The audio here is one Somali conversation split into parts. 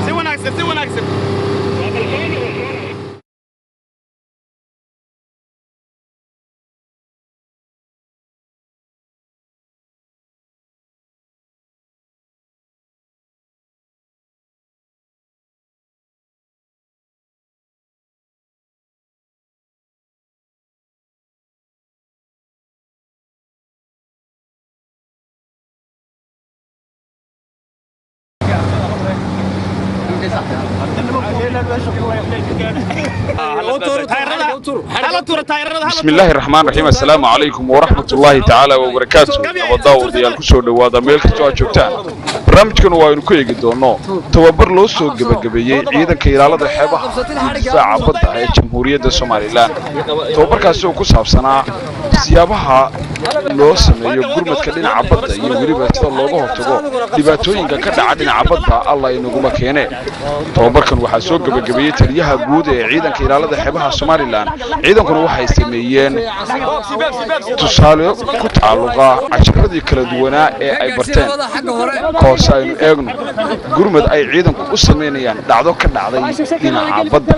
سوى نكسب بسم الله الرحمن الرحيم السلام عليكم ورحمة الله تعالى وبركاته وضاو ديال كسو دواada meel kasta aad joogtaan barnaamijkan waa inuu ku eegi doono tababar loo soo gabagabeeyay ciidanka ilaalada xeebaha difaaca badda ee Jamhuuriyadda Soomaaliland tababarkaasi oo ku saabsanaa siyaabaha loo sameeyo gurmadka dhinaca badda iyo waliba sida looga hortago dhibaatooyinka ka dhaca dhinaca badda Allah inaguma keenay tababarkan waxa soo gabagabeeyay taliyaha guud ee ciidanka ilaalada xeebaha Soomaaliland ciidankuna waxay sameeyeen tusaale ku tacalluqa casharadii kala duwanaa ee ay barteen koos aynu eegno gurmad ay ciidanku u sameeyaan dhacdo ka dhacday dhinaca badda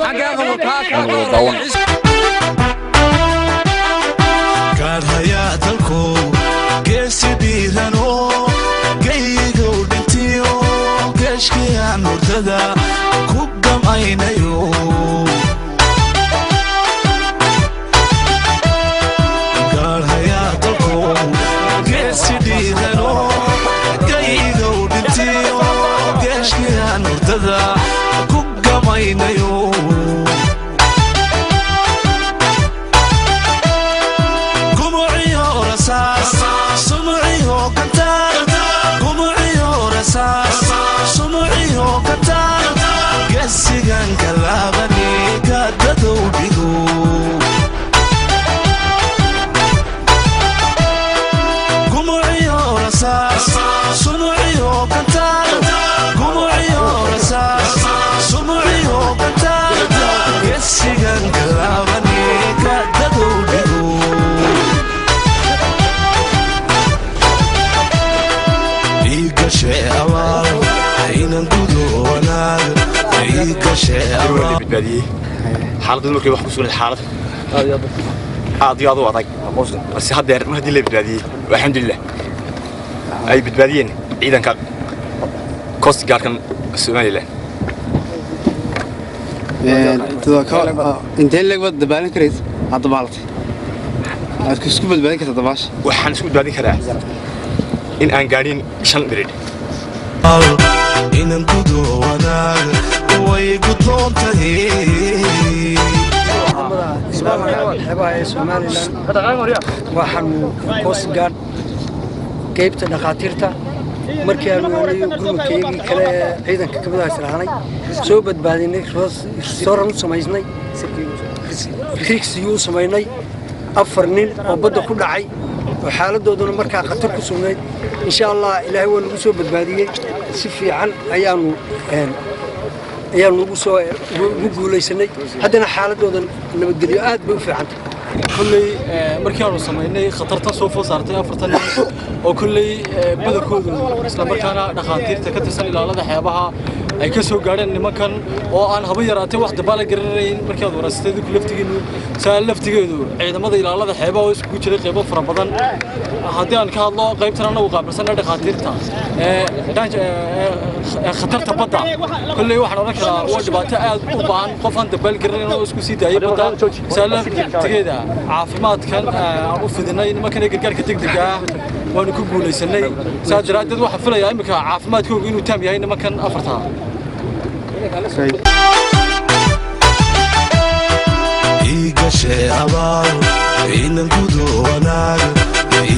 حالة المركب وحكي سؤال الحالة هذا وضعك بس هذا ما هدي اللي بدبادية والحمد لله أي بدباديين عيدا كان كوست جار كان السوداني له أنت اللي قد دبالين كريت هذا بالتي أسكت بدبالين كذا دباش وحن سكت بدبالين كذا إن أنقارين شن بريد إن الجدو ونال ويقطون تهي حبايا سوماليلاند waxaan coast guard qaybta dhaqaatiirta markii aanu gurmadkeygii kale ciidanka ka madax raacnay soo badbaadinay restaurant samaysnay rigsiyuu samaynay afar nin oo badda ku dhacay oo xaaladooduna markaa khatar ku sugnayd insha Allah ilaahay waa nagu soo badbaadiyay si fiican ayaanu ugu soo guuleysanay haddana xaaladooda nabadgelyo aad bay u fiican كلي مركانو سميني خطرتان سو فو سارتay afartan oo kulli badalkoodu isla markaana dhaqaatiirta ka tirsan ilaalada xeebaha ay ka soo gaareen nimankan oo aan haba yaraatay wax dabaal garanayn markii aad waraastay ku laftigeenu saal laftigeedu ciidamada ilaalada xeebaha oo isku jiray qaybo fara badan haddii aan ka hadlo qaybtan anagu qaabilsan dhaqaatiirta khatarta badda kulli waxaan oran karaa waa dhibaato aad u baahan qof aan dabaal garanayn oo isku sii daayay badda saal laftigeeda caafimaadkan aan u fidinay nimankan gargaarka degdega ah waanu ku guuleysanay saadiraadad waxa filayaa imika caafimaadkoodu inuu taam yahay nimankan afarta igashe abaal inan gudo wanaag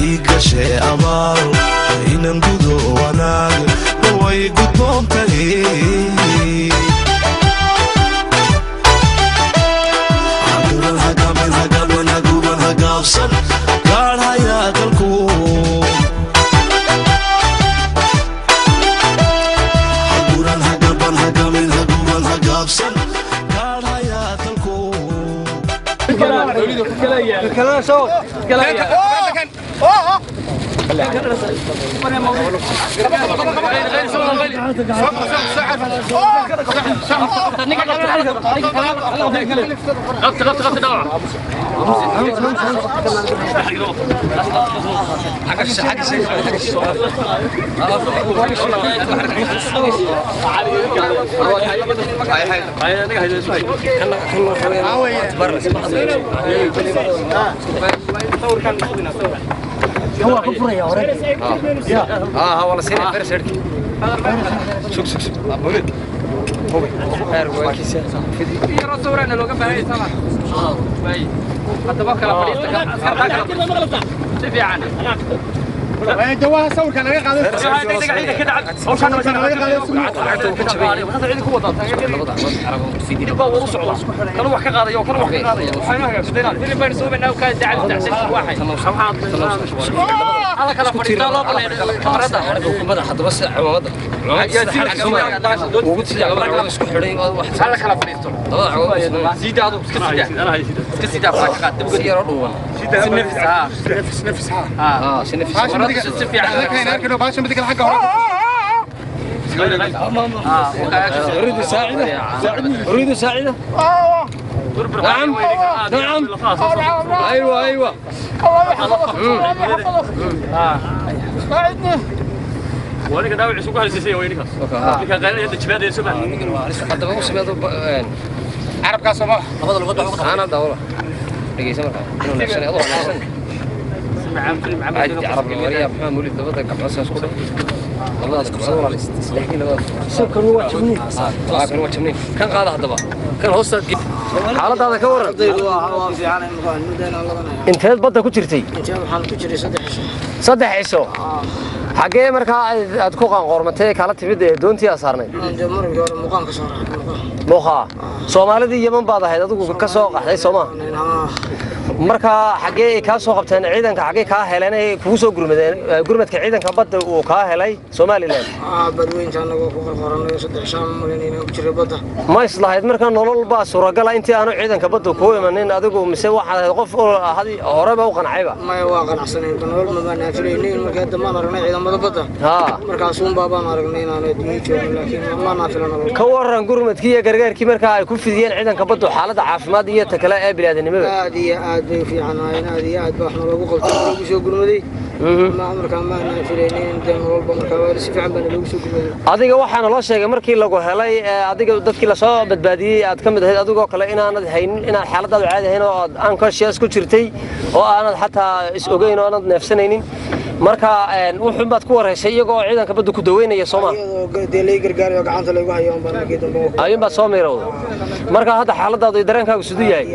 igashe abaal inan gudo wanaag way gudboontahay قال هيا تلكو حقوران هقبان هقامين هقوبان هقابسن قال هيا تلكو كلام صوت هو كفر يا ورد والله سير فرس هركي شوك مولد هو هو كيسه في رسولنا لو قبل طبعا باي حتى بكره فريستك في عنا جواها صور كان laga qaaday دقيقه كده اوشان laga كانوا wax ka qaadayo kan wax ka qaadayo waxayna hagaagsadeen in baan soo beenaa ka dacad dacsan waxay ala kala fadhiisto loo qaleeyo kamarada xukuumadda hadda bas ciidamada ugu sida ciidamada isku xidhay wax ala kala fadhiisto labada sidaadu iska sida faraqa qaad dib ugu yaro dhuwan nafs أريد ساعدة أريد ساعدة نعم نعم أيوة وانا كده وعي سوق هالسيسي وينك كان قال لي انت جباد يا سبع hadda ugu sameeyo عرب كاس ما labada luqad wax ana dawla dhageysan markaa inuu nafsan adoo nafsan عرب الورية محمد مولد لبضة كبعصة سكوت الله كبعصة ولا لسه لبضة سكر هو تمنين كان هو تمنين كان قاعد هذا كان هوسط حالة هذا كورة انت هاد بدك كتيرتي انت waxaan ku jiray 3 cisho 3 cisho xagee markaa aad ku qanqormatay kala timid doontii asaarnay markii hore muuqaan ka soo raacay muuqa Soomaalidii Yemen baad ahayd adigu ka soo qaxday Soomaa marka xagee ka soo qabteen ciidanka xagee ka heleen ay kugu soo gurmadeen gurmadka ciidanka badda uu ka helay Soomaaliland badweynta anagu ku qorqoranay 3 shan malin inay ku jiray badda ma islahayd marka nolol baa suuragal ah intii aanu ciidanka badda ku imanin adigu mise waxa qof hadi hore ba u qancayba ma waa qanacsanay nolol ma baan filaynin marka dhammaan aragnay ciidamada badda markaas uun baabaan aragnay inaan adduunyo joogno laakiin ma naafilana ka waran gurmadkii iyo gargaarkii marka ay ku fidiyeen ciidanka badda xaaladda caafimaad iyo takala ee bini'aadanimada aad iyo aad bay fiicanaayeen aad iyo aad baa lagu qabtay lagu soo gurmaday ma markaa ma naafileynin intaan walba markaa waa si fiican baa lagu soo gurmaday adiga waxaana loo sheegay markii lagu helay adiga dadkii la soo badbaadiyay aad ka mid ahayd adigoo kale inaanad haynin inaad xaaladaadu caadi ahayn oo aad unconscious ku jirtay oo aanad xataa is ogeyn oo aanad neefsanaynin marka wuxuu baad ku wareysay iyagoo ciidanka badda ku daweynaya Soomaa deelay gargaar iyo gacanta lagu hayo baan markii dambe ayun baa soo meerawday marka hadda xaaladaadu iyo dareenkaagu sidoo yahay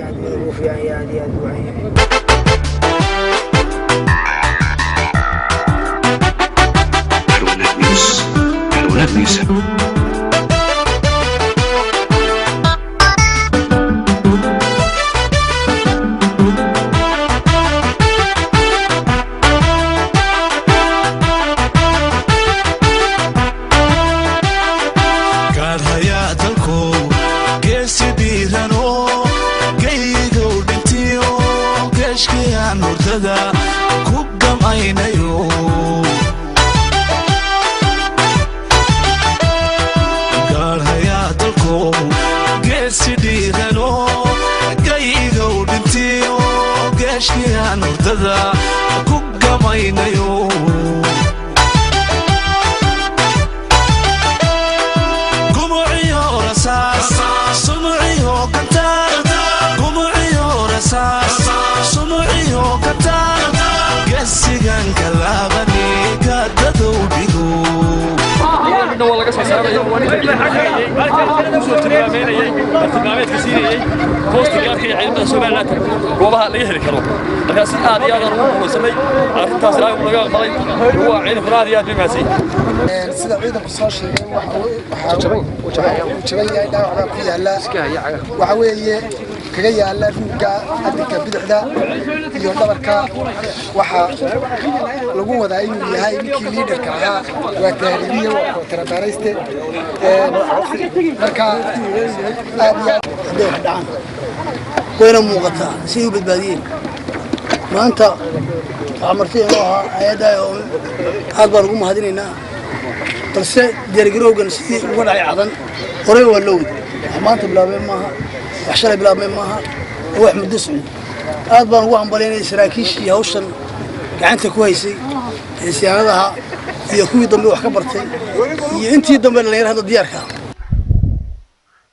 goobaha laga heli karo marka si aad iyo aad ugu samay arrintaas ilaahay uu naga aqbalay waa ciidan faraad iyo aad bay maasay sida ciidanku soo sheegay waxa yahay dhaawac ku yaala waxa weeye kaga yaala ruuga adinka bidixda iyo dhabarka waxa lagu wadaa inuu yahay ninkii leaderka ahaa waa taariikhiyay waa kontrabariste marka aad iyo aad wayna muuqataa si uu badbaadiyeen maanta waxaa marti inoo ahaa hay-adda aad baan ugu mahadinaynaa balse diyaargarowgan sidii uga dhacay cadan horey waa loo wadi wax maanta bilaabeen maaha wax shalay bilaabmeen maaha oo wax muddo socday aad baan ugu hambalyaynaya saraakiishii hawshan gacanta ku haysay ee siyaanadaha iyo kuwii dambe wax ka bartay iyo intii dambe dhalinyaro hadda diyaarka ah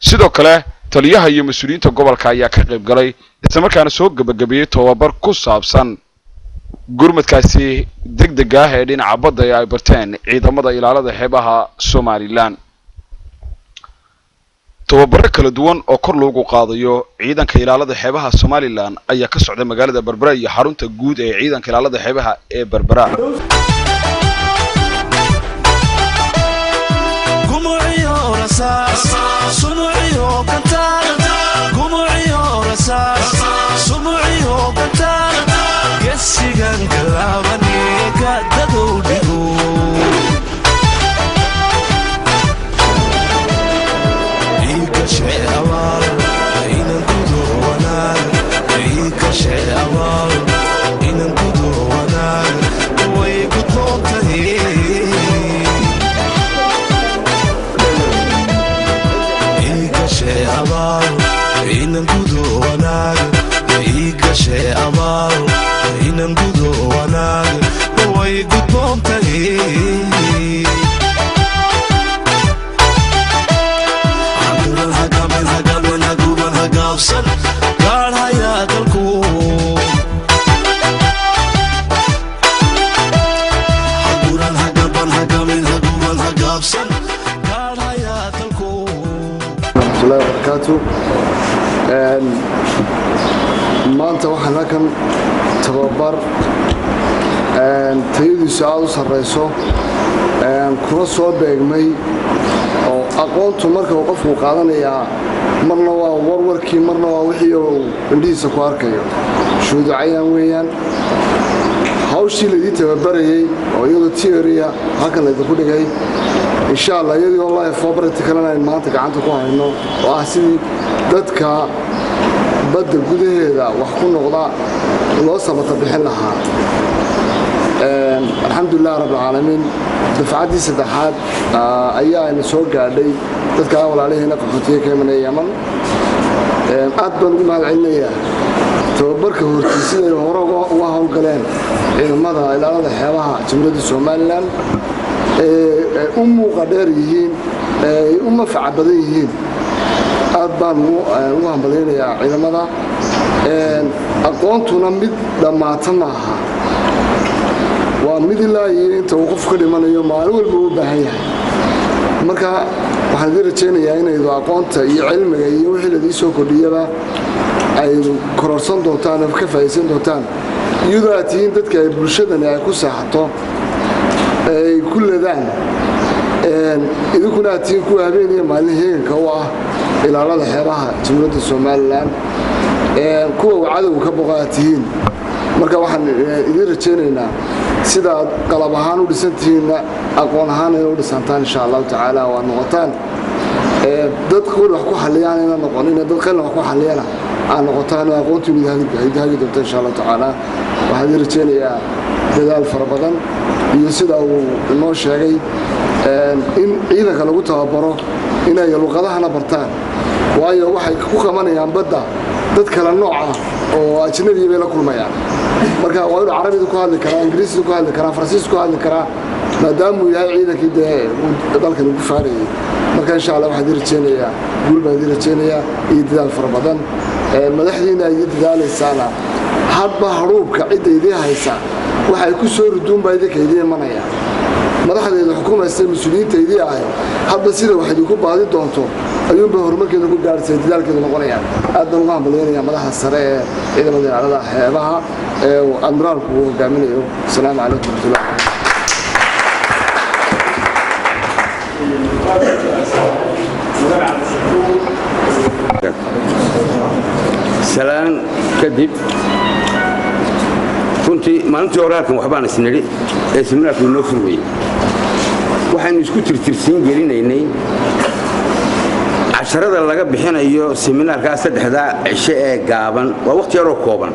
sidoo kale taliyaha iyo mas'uuliyiinta gobolka ayaa ka qayb galay isla markaana soo gabagabeeyay tababar ku saabsan gurmadkaasi degdeg ah ee dhinaca badda ay barteen ciidamada ilaalada xeebaha Soomaaliland tababar kala duwan oo kor loogu qaadayo ciidanka ilaalada xeebaha Soomaaliland ayaa ka socda magaalada Berbera iyo xarunta guud ee ciidanka ilaalada xeebaha ee Berbera maanta waxaan halkan tababar tayadiisu aad u sarreyso kuna soo beegmay oo aqoontu marka uu qofku qaadanayaa marna waa warwarkii marna waa wixii uu indhihiisa ku arkayo shuhuudo cayaan weeyaan hawshii laydii tababarayay oo iyadoo tioriya halkan laydinku dhigay insha allah iyadoo live oo practical aan maanta gacanta ku hayno oo ah sidii dadka badda gudaheeda wax ku noqda loo sabata bixin lahaa alxamdulilah rabbil caalamiin dafcaddii saddexaad ayaa ayna soo gaadhay dadka walaalaheena qaxootiga ka imanaya Yaman aad baan ugu mahadcelinayaa tababarka hortiisida ay hore uga hawlgaleen ciidamada ilaalada xeebaha Jamhuuriyadda Soomaaliland u muuqa dheer yihiin u manfac badan yihiin aad baan ugu hambaleynayaa ciidamada aqoontuna mid dhamaata maaha waa mid ilaa inta uu qof ka dhimanayo maalin walba u baahan yahay marka waxaan rajaynayaa inay aqoonta iyo cilmiga iyo wixii la soo kordhiyaba ay kororsan doontaan oo ka faa'iideysan doontaan iyadoo aad tihiin dadka ay bulshadani ay ku saaxato ay ku leedaan idinkuna aad tihiin kuwa habeen iyo maalin heeganka u ah ilaalada xeebaha Jamhuuriyadda Soomaaliland kuwa cadawga ka boqaa tihiin marka waxaan idin rajaynaynaa sida qalab ahaan u dhisantihiin aqoon ahaan ay u dhisantaan insha Allah taala waa noqotaan dad qowl wax ku xaliyaan inay noqonin dad qalab wax ku xaliyana aan noqotaan aqoontu midhaagi doonto insha Allah taala waxaan idin rajaynayaa dadaal fara badan iyo sida uu noo sheegay in ciidanka lagu tababaro inay luqadahana bartaan waayo waxay ku qabanayaan badda dad kala nooc ah oo ajnabi bay la kulmayaan marka waa inuu carabiga ku hadli karaa ingiriisiga ku hadli karaa faransiis ku hadli karaa maadaama uu yahay ciidankii dalkan ugu faarayay marka insha Allah waxaan rajaynayaa guul baan rajaynayaa iyo dadaal fara badan madaxdiina ay dadaalaysaana hadba haruubka ciidaydii haysa waxay ku soo ruduun baa idinka idin manaya madaxdeeda xukuumadda mas'uuliyiinteedii ah hadba sida wax idinku baadi doonto ayuunba horumarkeeda ku gaartay dadaalkeeda noqonayaan aad baan uga hambalyeynaya madaxda sare ee ciidamada ilaalada xeebaha ee admiraalku uu hogaaminayo assalaamu calaykum salaan kadib runtii maalintii horaalkan waxbaan isnidhi ee seminaarku inoo furmayey waxaynu isku tirtirsiin gelinaynay casharada laga bixinayo seminaarkaa saddexdaa cisho ee gaaban waa waqti yaroo kooban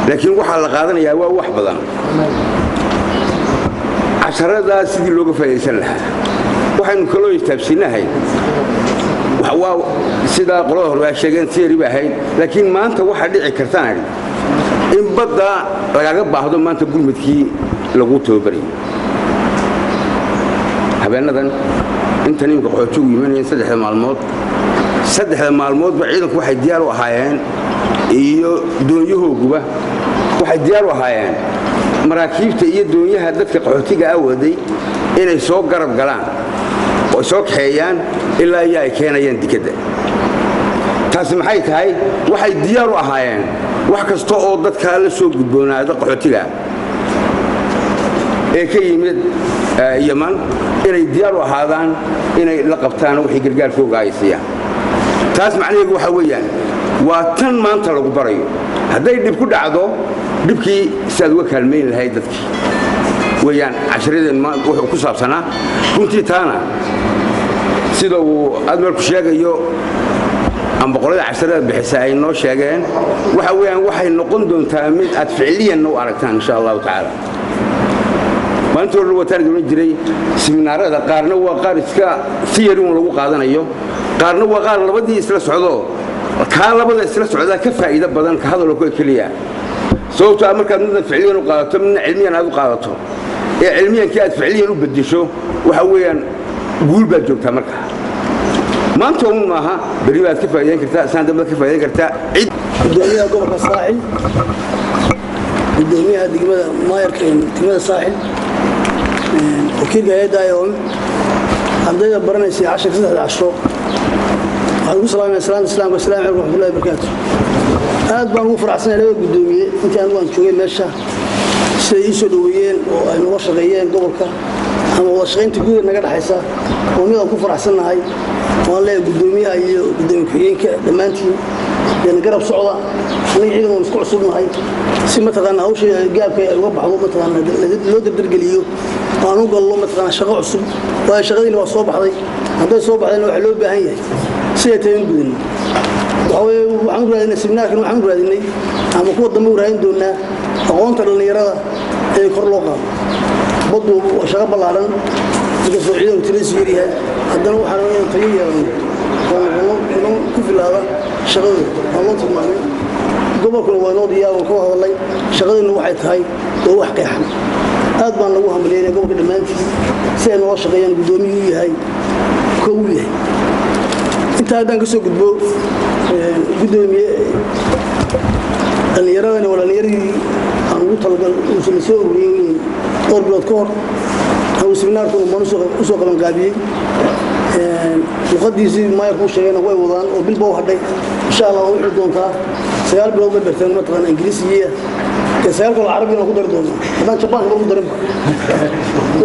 laakiin waxaa la qaadanayaa waa wax badan casharadaas sidii looga faa'iideysan lahaa waxaynu kaloo istaabsinahay waa sida qolada hore ay sheegeen theory ba ahayd laakiin maanta waxa dhici kartaan in badda lagaga baahdo maanta gurmadkii lagu tababaray habeenadan inta ninka qoxoojigu yimaanayeen 3 maalmood ba ciidanku waxay diyaar u ahaayeen iyo doonyahooguba waxay diyaar u ahaayeen maraakiibta iyo doonyaha dadka qaxootiga awooday inay soo garab galaan oo soo kaxeeyaan ilaa ay keenayaan dikada taasi maxay tahay waxay diyaar u ahaayeen wax kasta oo dadka la soo gudboonaada qaxootiga ee ka yimid Yaman inay diyaar u ahaadaan inay la qabtaan wixii gargaarkooga ay siiyaan taas macnaheedu waxa weeyaan waa tan maanta lagu barayo hadday dib ku dhacdo dibkii saad uga kaalmeyn lahayd dadkii weeyaan casharadeen wuxuu ku saabsanaa runtii taana sida uu admarku sheegayo amba qolada casharada bixisa ay noo sheegeen waxa weeyaan waxay noqon doontaa mid aad ficiliyan u aragtaan insha Allah ta'ala maanta loo wataan jiray seminaarada qaarna waa qaar iska theory lagu qaadanayo qaarna waa qaar labadii isla socdo ka labada isla socda ka faa'iido badan ka hadalku kaliya sababtoo markaad mid ficiliyan u qaadato mid cilmiyan aad u qaadato ee cilmiyan ka aad ficiliyan u bedesho waxa weeyaan guul baad joogtaa markaa maanta maaha bari baad ka faa'iideyn kartaa saandaba ka faa'iideyn kartaa cid gudoomiyaha gobolka Saaxil gudoomiyaha degmada maayarka degmada Saaxil wakiilka hay'adda ayoon ardayda baranaysa 10 waxaan ku salaamay islaamka assalaamu alaykum wa rahmatullahi wa barakatuh aad baan ugu faraxsanahay laba gudoomiye intii aan waan joogay meesha sida ay soo dhaweeyeen oo ay noo shaqeeyeen gobolka ama wada shaqeynta guud naga dhaxaysa oo mid aan ku faraxsanahay waan leeyahay gudoomiyaha iyo gudoomiyaha dhamaantiin in garab socda aniga ciidan oo isku cusubnahay si mataqaan hawsha gaabka ay uga baxdo mataqaan loo dardargeliyo aan u gallo mataqaan shaqo cusub waa shaqadii waa soo baxday hadday soo baxdayna waxa loo baahan yahay si ay tahay gudin waxaan raadinay seminaarkan waxaan raadinay ama kuwa dambe raadin doonaa aqoonta dhalinyarada ee kor loo qaado badu shaqo ballaaran dadka soo ciidan tirisi yariyahay haddana waxaan rabaa tayo yeelano oo ku filaada shaqada loo tilmaamay gobolkuna waa noo diyaar oo ka hadlay shaqaduna waxay tahay oo wax qeexan aad baan lagu hambalyeeyay gobolka dhamaantiis si ay noo shaqeeyaan gudoomiyuhu yahay koow yahay inta hadaan ka soo gudbo gudoomiye dhalinyarada wala dhalinyaradi aan ugu talagal uu soo ururiyay dhowr bilood ka hor oo seminaarku uu soo qaban qaabiyay luqadiisii maayarku sheegayna way wadaan oo bilba hadhay insha Allah wuxuu doontaa 9 bilood ba bartaan mataqaan Ingiriisiga ka 9 kale Carabiga ku dar doona hadaan Jabaan lagu darin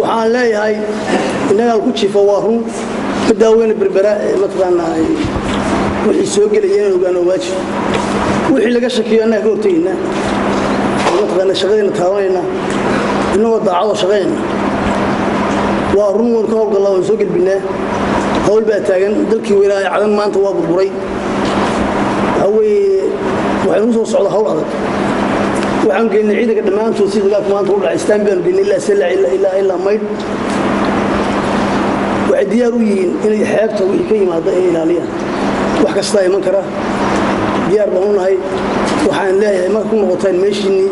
waxaan leeyahay inaga ku jiifo waa run daawayna berbera mataqaan wixii soo gelayeen ogaan waajib wixii laga shakiyo annaga hortayna mataqaan shaqadeena taawanayna inoo daacado shaqeeyna waa run oo ka howlgala oo soo galbinaa hawl baa taagan dalkii weeraay cadan maanta waa burburay waxaan soo socda hawl adag waxaan geynay ciidanka dhamaantood si dagaalka maanta u dhacay istaanbaan geynay ilaa sala ilaa mayd waxay diyaar u yihiin inay xeebta wixii ka yimaada ay ilaaliyaan wax kasta ay iman kara diyaar baan u nahay waxaan leeyahay ma ku noqotaan meeshiinii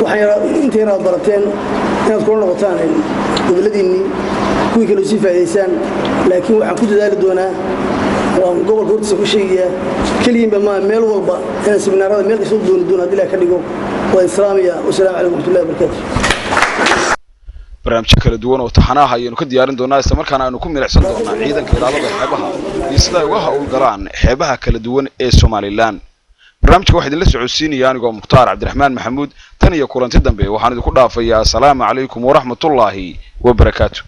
waxaan intay raad barateen inaad ku noqotaan goboladiinii kuwii kale si faa'iideysaan laakiin waxaan ku dadaali doonaa waan gobolka hortiisa ku sheegayaa kaliya ma meel walba in seminaarada meel kasta doon hadii la ka dhigo waa islaamiya wassalaamu alaykum wa rahmatullahi wa barakatuh barnaamijyo kala duwan oo taxanaha ayaynu ka diyaarin doonaa isla markaana aynu ku milicsan doonaa ciidanka ilaalada xeebaha iyo sida ay uga hawlgalaan xeebaha kala duwan ee Soomaaliland barnaamijka waxaa idinla socodsiinaya anigoo Mukhtaar Cabdiraxmaan Maxamuud tan iyo kulanti dambe waxaan idinku dhaafayaa assalaamu alaykum wa rahmatullahi wa barakatuh